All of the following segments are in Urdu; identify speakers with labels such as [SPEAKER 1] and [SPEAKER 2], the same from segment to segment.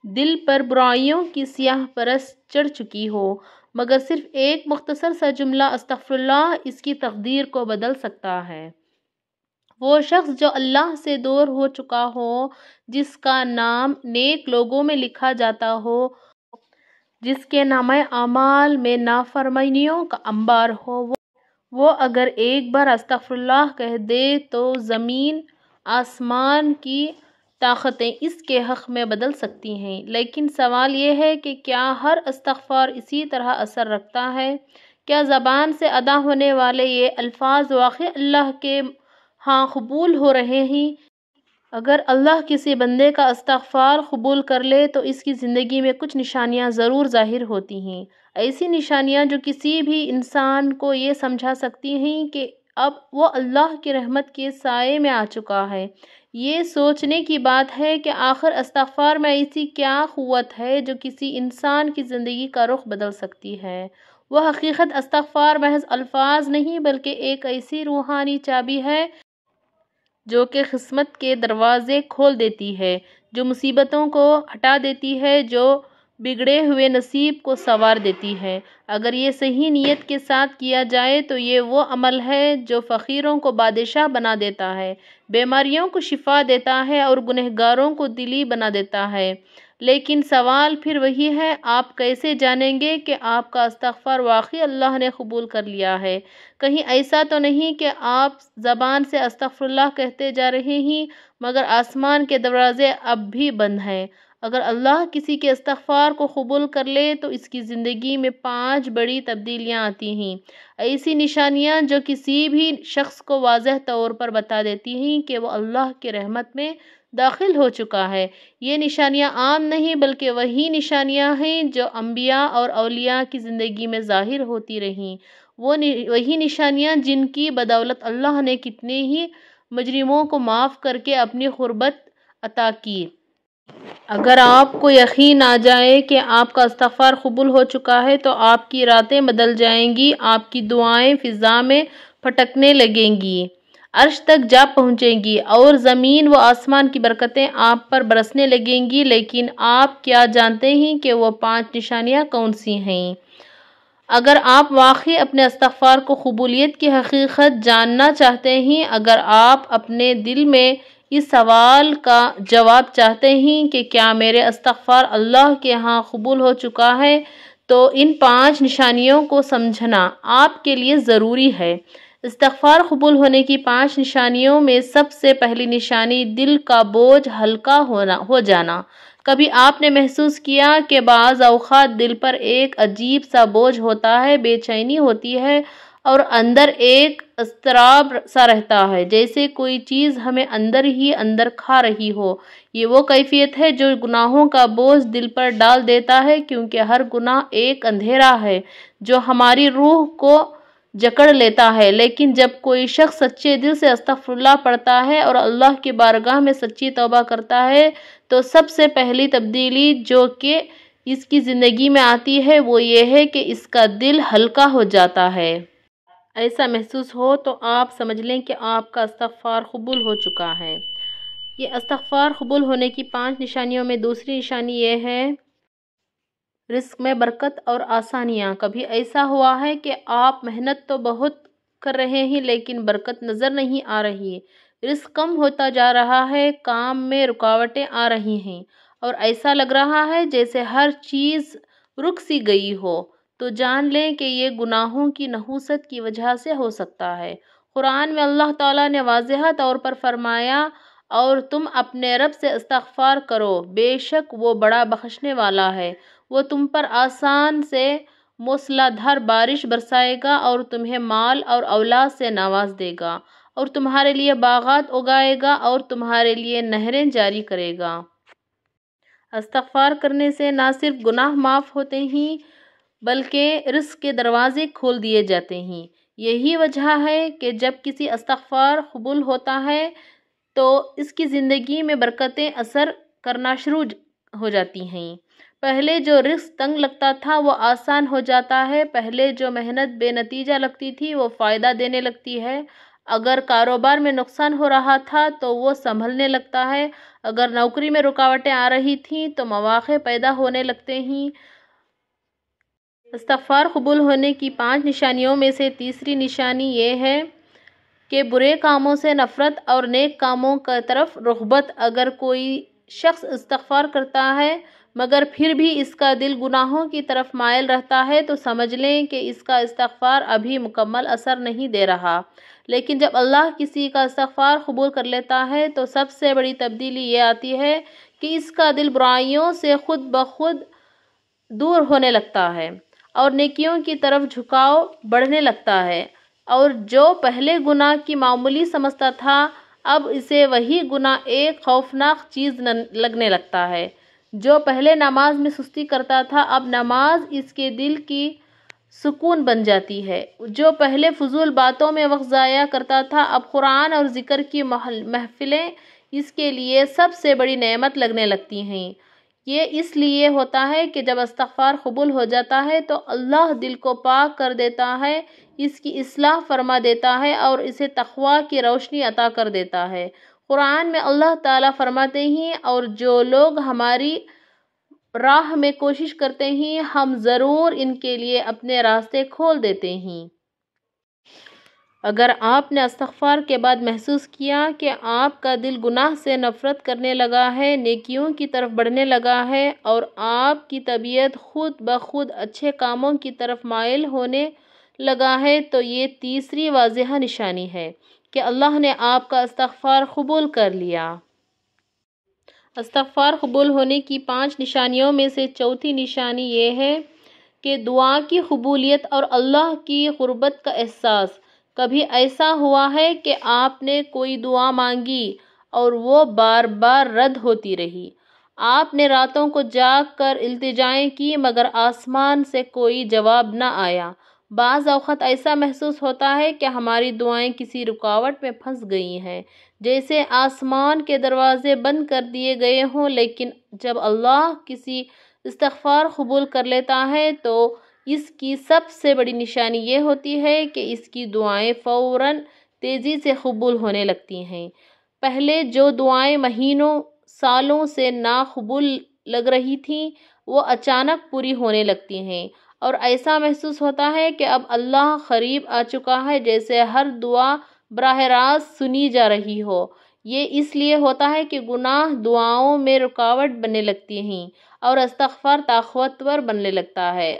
[SPEAKER 1] دل پر برائیوں کی سیاہ پرس چڑھ چکی ہو، مگر صرف ایک مختصر سا جملہ استغفر اللہ اس کی تقدیر کو بدل سکتا ہے۔ وہ شخص جو اللہ سے دور ہو چکا ہو، جس کا نام نیک لوگوں میں لکھا جاتا ہو، جس کے نامہ اعمال میں نافرمانیوں کا انبار ہو، وہ اگر ایک بار استغفر اللہ کہہ دے تو زمین آسمان کی طاقتیں اس کے حق میں بدل سکتی ہیں۔ لیکن سوال یہ ہے کہ کیا ہر استغفار اسی طرح اثر رکھتا ہے؟ کیا زبان سے ادا ہونے والے یہ الفاظ واقعی اللہ کے ہاں قبول ہو رہے ہیں؟ اگر اللہ کسی بندے کا استغفار قبول کر لے تو اس کی زندگی میں کچھ نشانیاں ضرور ظاہر ہوتی ہیں، ایسی نشانیاں جو کسی بھی انسان کو یہ سمجھا سکتی ہیں کہ اب وہ اللہ کی رحمت کے سائے میں آ چکا ہے۔ یہ سوچنے کی بات ہے کہ آخر استغفار میں ایسی کیا قوت ہے جو کسی انسان کی زندگی کا رخ بدل سکتی ہے۔ وہ حقیقت استغفار محض الفاظ نہیں بلکہ ایک ایسی روحانی چابی ہے جو کہ قسمت کے دروازے کھول دیتی ہے، جو مصیبتوں کو ہٹا دیتی ہے، جو بگڑے ہوئے نصیب کو سنوار دیتی ہے۔ اگر یہ صحیح نیت کے ساتھ کیا جائے تو یہ وہ عمل ہے جو فقیروں کو بادشاہ بنا دیتا ہے، بیماریوں کو شفا دیتا ہے اور گنہگاروں کو دلی بنا دیتا ہے۔ لیکن سوال پھر وہی ہے، آپ کیسے جانیں گے کہ آپ کا استغفار واقعی اللہ نے قبول کر لیا ہے؟ کہیں ایسا تو نہیں کہ آپ زبان سے استغفر اللہ کہتے جا رہے ہیں مگر آسمان کے دروازے اب بھی بند ہیں؟ اگر اللہ کسی کے استغفار کو قبول کر لے تو اس کی زندگی میں 5 بڑی تبدیلیاں آتی ہیں، ایسی نشانیاں جو کسی بھی شخص کو واضح طور پر بتا دیتی ہیں کہ وہ اللہ کی رحمت میں داخل ہو چکا ہے۔ یہ نشانیاں عام نہیں بلکہ وہی نشانیاں ہیں جو انبیاء اور اولیاء کی زندگی میں ظاہر ہوتی رہیں، وہی نشانیاں جن کی بدولت اللہ نے کتنے ہی مجرموں کو معاف کر کے اپنی قربت عطا کی۔ اگر آپ کو یقین آ جائے کہ آپ کا استغفار قبول ہو چکا ہے تو آپ کی راتیں بدل جائیں گی، آپ کی دعائیں فضا میں پھٹکنے لگیں گی، عرش تک جا پہنچیں گی اور زمین و آسمان کی برکتیں آپ پر برسنے لگیں گی۔ لیکن آپ کیا جانتے ہیں کہ وہ 5 نشانیاں کون سی ہیں؟ اگر آپ واقعی اپنے استغفار کو قبولیت کی حقیقت جاننا چاہتے ہیں، اگر آپ اپنے دل میں اس سوال کا جواب چاہتے ہیں کہ کیا میرے استغفار اللہ کے ہاں قبول ہو چکا ہے، تو ان 5 نشانیوں کو سمجھنا آپ کے لیے ضروری ہے۔ استغفار قبول ہونے کی 5 نشانیوں میں سب سے پہلی نشانی دل کا بوجھ ہلکا ہو جانا۔ کبھی آپ نے محسوس کیا کہ بعض اوقات دل پر ایک عجیب سا بوجھ ہوتا ہے، بے چینی ہوتی ہے اور اندر ایک اضطراب سا رہتا ہے، جیسے کوئی چیز ہمیں اندر ہی اندر کھا رہی ہو۔ یہ وہ کیفیت ہے جو گناہوں کا بوجھ دل پر ڈال دیتا ہے، کیونکہ ہر گناہ ایک اندھیرا ہے جو ہماری روح کو جکڑ لیتا ہے۔ لیکن جب کوئی شخص سچے دل سے استغفر اللہ پڑھتا ہے اور اللہ کی بارگاہ میں سچی توبہ کرتا ہے تو سب سے پہلی تبدیلی جو کہ اس کی زندگی میں آتی ہے وہ یہ ہے کہ اس کا دل ہلکا ہو جاتا ہے۔ ایسا محسوس ہو تو آپ سمجھ لیں کہ آپ کا استغفار قبول ہو چکا ہے۔ یہ استغفار قبول ہونے کی 5 نشانیوں میں دوسری نشانی یہ ہے رزق میں برکت اور آسانیاں۔ کبھی ایسا ہوا ہے کہ آپ محنت تو بہت کر رہے ہیں لیکن برکت نظر نہیں آ رہی، رزق کم ہوتا جا رہا ہے، کام میں رکاوٹیں آ رہی ہیں اور ایسا لگ رہا ہے جیسے ہر چیز رک سی گئی ہو، تو جان لیں کہ یہ گناہوں کی نحوست کی وجہ سے ہو سکتا ہے۔ قرآن میں اللہ تعالیٰ نے واضح طور پر فرمایا، اور تم اپنے رب سے استغفار کرو، بے شک وہ بڑا بخشنے والا ہے، وہ تم پر آسان سے موسلا دھار بارش برسائے گا اور تمہیں مال اور اولاد سے نواز دے گا اور تمہارے لیے باغات اگائے گا اور تمہارے لیے نہریں جاری کرے گا۔ استغفار کرنے سے نہ صرف گناہ معاف ہوتے ہیں بلکہ رزق کے دروازے کھول دیے جاتے ہیں۔ یہی وجہ ہے کہ جب کسی استغفار قبول ہوتا ہے تو اس کی زندگی میں برکتیں اثر کرنا شروع ہو جاتی ہیں۔ پہلے جو رزق تنگ لگتا تھا وہ آسان ہو جاتا ہے، پہلے جو محنت بے نتیجہ لگتی تھی وہ فائدہ دینے لگتی ہے۔ اگر کاروبار میں نقصان ہو رہا تھا تو وہ سنبھلنے لگتا ہے، اگر نوکری میں رکاوٹیں آ رہی تھیں تو مواقع پیدا ہونے لگتے ہیں۔ استغفار قبول ہونے کی 5 نشانیوں میں سے تیسری نشانی یہ ہے کہ برے کاموں سے نفرت اور نیک کاموں کی طرف رغبت۔ اگر کوئی شخص استغفار کرتا ہے مگر پھر بھی اس کا دل گناہوں کی طرف مائل رہتا ہے تو سمجھ لیں کہ اس کا استغفار ابھی مکمل اثر نہیں دے رہا۔ لیکن جب اللہ کسی کا استغفار قبول کر لیتا ہے تو سب سے بڑی تبدیلی یہ آتی ہے کہ اس کا دل برائیوں سے خود بخود دور ہونے لگتا ہے اور نیکیوں کی طرف جھکاؤ بڑھنے لگتا ہے، اور جو پہلے گناہ کی معمولی سمجھتا تھا اب اسے وہی گناہ ایک خوفناک چیز لگنے لگتا ہے۔ جو پہلے نماز میں سستی کرتا تھا اب نماز اس کے دل کی سکون بن جاتی ہے۔ جو پہلے فضول باتوں میں وقت ضائع کرتا تھا اب قرآن اور ذکر کی محفلیں اس کے لیے سب سے بڑی نعمت لگنے لگتی ہیں۔ یہ اس لیے ہوتا ہے کہ جب استغفار قبول ہو جاتا ہے تو اللہ دل کو پاک کر دیتا ہے، اس کی اصلاح فرما دیتا ہے اور اسے تقویٰ کی روشنی عطا کر دیتا ہے۔ قرآن میں اللہ تعالیٰ فرماتے ہیں، اور جو لوگ ہماری راہ میں کوشش کرتے ہیں ہم ضرور ان کے لیے اپنے راستے کھول دیتے ہیں۔ اگر آپ نے استغفار کے بعد محسوس کیا کہ آپ کا دل گناہ سے نفرت کرنے لگا ہے، نیکیوں کی طرف بڑھنے لگا ہے اور آپ کی طبیعت خود بخود اچھے کاموں کی طرف مائل ہونے لگا ہے تو یہ تیسری واضح نشانی ہے کہ اللہ نے آپ کا استغفار قبول کر لیا۔ استغفار قبول ہونے کی 5 نشانیوں میں سے چوتھی نشانی یہ ہے کہ دعا کی قبولیت اور اللہ کی قربت کا احساس۔ کبھی ایسا ہوا ہے کہ آپ نے کوئی دعا مانگی اور وہ بار بار رد ہوتی رہی؟ آپ نے راتوں کو جاگ کر التجائیں کی مگر آسمان سے کوئی جواب نہ آیا۔ بعض اوقات ایسا محسوس ہوتا ہے کہ ہماری دعائیں کسی رکاوٹ میں پھنس گئی ہیں، جیسے آسمان کے دروازے بند کر دیے گئے ہوں، لیکن جب اللہ کسی استغفار قبول کر لیتا ہے تو اس کی سب سے بڑی نشانی یہ ہوتی ہے کہ اس کی دعائیں فوراً تیزی سے قبول ہونے لگتی ہیں۔ پہلے جو دعائیں مہینوں سالوں سے ناقبول لگ رہی تھیں وہ اچانک پوری ہونے لگتی ہیں، اور ایسا محسوس ہوتا ہے کہ اب اللہ قریب آ چکا ہے، جیسے ہر دعا براہ راست سنی جا رہی ہو۔ یہ اس لیے ہوتا ہے کہ گناہ دعاؤں میں رکاوٹ بننے لگتی ہیں اور استغفار طاقتور بننے لگتا ہے۔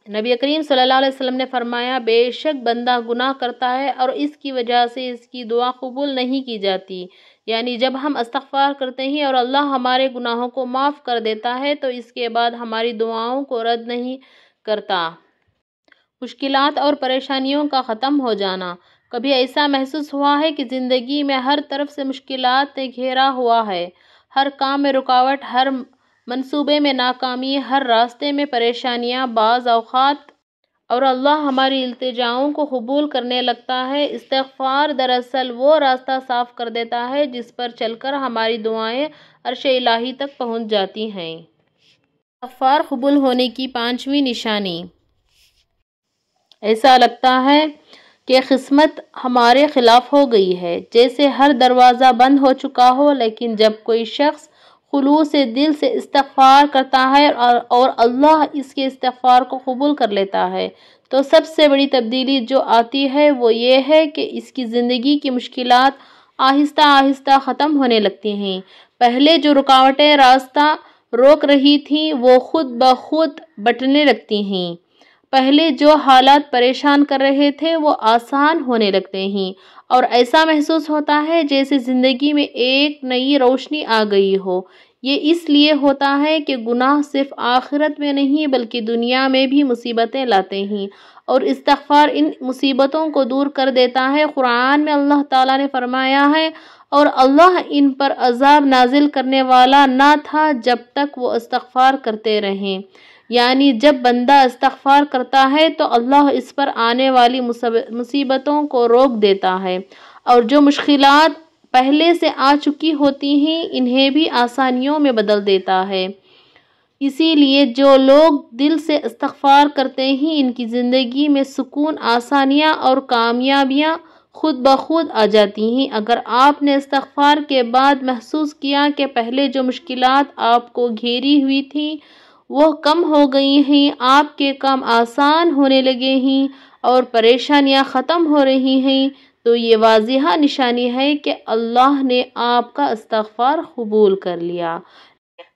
[SPEAKER 1] نبی کریم صلی اللہ علیہ وسلم نے فرمایا، بے شک بندہ گناہ کرتا ہے اور اس کی وجہ سے اس کی دعا قبول نہیں کی جاتی، یعنی جب ہم استغفار کرتے ہیں اور اللہ ہمارے گناہوں کو معاف کر دیتا ہے تو اس کے بعد ہماری دعاؤں کو رد نہیں کرتا۔ مشکلات اور پریشانیوں کا ختم ہو جانا۔ کبھی ایسا محسوس ہوا ہے کہ زندگی میں ہر طرف سے مشکلات نے گھیرا ہوا ہے، ہر کام میں رکاوٹ، ہر منصوبے میں ناکامی، ہر راستے میں پریشانیاں۔ بعض اوقات اور اللہ ہماری التجاؤں کو قبول کرنے لگتا ہے۔ استغفار دراصل وہ راستہ صاف کر دیتا ہے جس پر چل کر ہماری دعائیں عرش الہی تک پہنچ جاتی ہیں۔ استغفار قبول ہونے کی 5ویں نشانی۔ ایسا لگتا ہے کہ قسمت ہمارے خلاف ہو گئی ہے، جیسے ہر دروازہ بند ہو چکا ہو، لیکن جب کوئی شخص خلوص دل سے استغفار کرتا ہے اور اللہ اس کے استغفار کو قبول کر لیتا ہے تو سب سے بڑی تبدیلی جو آتی ہے وہ یہ ہے کہ اس کی زندگی کی مشکلات آہستہ آہستہ ختم ہونے لگتی ہیں۔ پہلے جو رکاوٹیں راستہ روک رہی تھیں وہ خود بخود بٹنے لگتی ہیں، پہلے جو حالات پریشان کر رہے تھے وہ آسان ہونے لگتے ہیں، اور ایسا محسوس ہوتا ہے جیسے زندگی میں ایک نئی روشنی آ گئی ہو۔ یہ اس لیے ہوتا ہے کہ گناہ صرف آخرت میں نہیں بلکہ دنیا میں بھی مصیبتیں لاتے ہیں، اور استغفار ان مصیبتوں کو دور کر دیتا ہے۔ قرآن میں اللہ تعالیٰ نے فرمایا ہے، اور اللہ ان پر عذاب نازل کرنے والا نہ تھا جب تک وہ استغفار کرتے رہیں، یعنی جب بندہ استغفار کرتا ہے تو اللہ اس پر آنے والی مصیبتوں کو روک دیتا ہے، اور جو مشکلات پہلے سے آ چکی ہوتی ہیں انہیں بھی آسانیوں میں بدل دیتا ہے۔ اسی لیے جو لوگ دل سے استغفار کرتے ہیں ان کی زندگی میں سکون، آسانیاں اور کامیابیاں خود بخود آ جاتی ہیں۔ اگر آپ نے استغفار کے بعد محسوس کیا کہ پہلے جو مشکلات آپ کو گھیری ہوئی تھیں وہ کم ہو گئی ہیں، آپ کے کام آسان ہونے لگے ہیں اور پریشانیاں ختم ہو رہی ہیں، تو یہ واضح نشانی ہے کہ اللہ نے آپ کا استغفار قبول کر لیا۔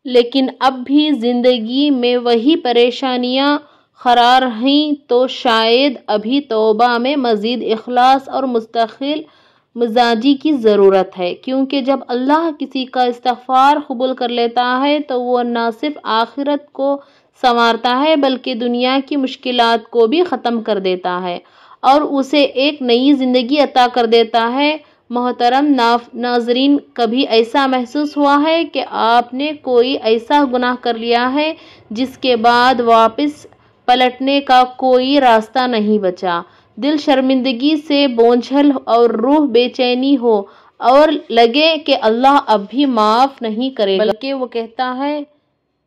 [SPEAKER 1] لیکن اب بھی زندگی میں وہی پریشانیاں قرار ہیں تو شاید ابھی توبہ میں مزید اخلاص اور مستقل مزاجی کی ضرورت ہے، کیونکہ جب اللہ کسی کا استغفار قبول کر لیتا ہے تو وہ نہ صرف آخرت کو سنوارتا ہے بلکہ دنیا کی مشکلات کو بھی ختم کر دیتا ہے اور اسے ایک نئی زندگی عطا کر دیتا ہے۔ محترم ناظرین، کبھی ایسا محسوس ہوا ہے کہ آپ نے کوئی ایسا گناہ کر لیا ہے جس کے بعد واپس پلٹنے کا کوئی راستہ نہیں بچا؟ دل شرمندگی سے بوجھل اور روح بے چینی ہو اور لگے کہ اللہ اب بھی معاف نہیں کرے گا، بلکہ وہ کہتا ہے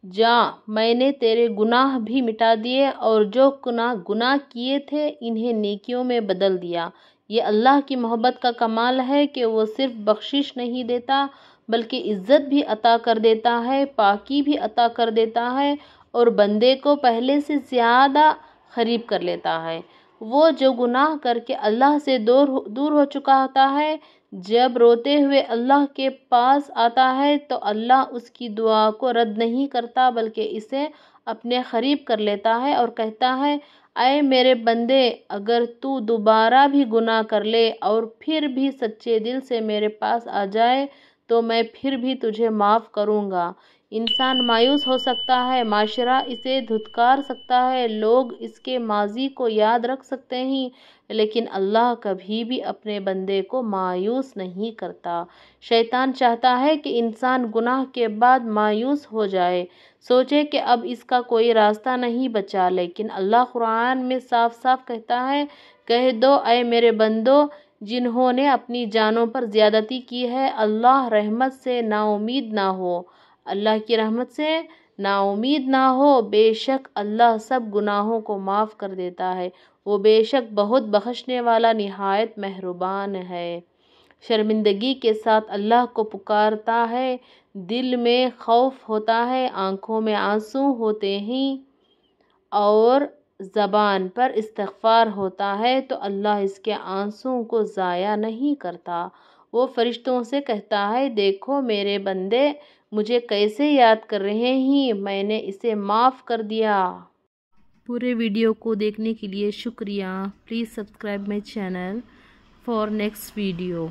[SPEAKER 1] جا، میں نے تیرے گناہ بھی مٹا دیے اور جو گناہ کیے تھے انہیں نیکیوں میں بدل دیا۔ یہ اللہ کی محبت کا کمال ہے کہ وہ صرف بخشش نہیں دیتا بلکہ عزت بھی عطا کر دیتا ہے، پاکی بھی عطا کر دیتا ہے اور بندے کو پہلے سے زیادہ قریب کر لیتا ہے۔ وہ جو گناہ کر کے اللہ سے دور ہو چکا ہوتا ہے، جب روتے ہوئے اللہ کے پاس آتا ہے تو اللہ اس کی دعا کو رد نہیں کرتا بلکہ اسے اپنے قریب کر لیتا ہے اور کہتا ہے، اے میرے بندے، اگر تو دوبارہ بھی گناہ کر لے اور پھر بھی سچے دل سے میرے پاس آ جائے تو میں پھر بھی تجھے معاف کروں گا۔ انسان مایوس ہو سکتا ہے، معاشرہ اسے دھتکار سکتا ہے، لوگ اس کے ماضی کو یاد رکھ سکتے ہیں، لیکن اللہ کبھی بھی اپنے بندے کو مایوس نہیں کرتا۔ شیطان چاہتا ہے کہ انسان گناہ کے بعد مایوس ہو جائے، سوچے کہ اب اس کا کوئی راستہ نہیں بچا، لیکن اللہ قرآن میں صاف صاف کہتا ہے، کہہ دو اے میرے بندو جنہوں نے اپنی جانوں پر زیادتی کی ہے، اللہ رحمت سے نا امید نہ ہو، اللہ کی رحمت سے نا امید نہ ہو، بے شک اللہ سب گناہوں کو معاف کر دیتا ہے، وہ بے شک بہت بخشنے والا نہایت مہربان ہے۔ شرمندگی کے ساتھ اللہ کو پکارتا ہے، دل میں خوف ہوتا ہے، آنکھوں میں آنسو ہوتے ہیں اور زبان پر استغفار ہوتا ہے تو اللہ اس کے آنسوؤں کو ضائع نہیں کرتا۔ وہ فرشتوں سے کہتا ہے، دیکھو میرے بندے مجھے کیسے یاد کر رہے ہیں، میں نے اسے معاف کر دیا۔ پورے ویڈیو کو دیکھنے کے لیے شکریہ۔ Please subscribe my channel for next video.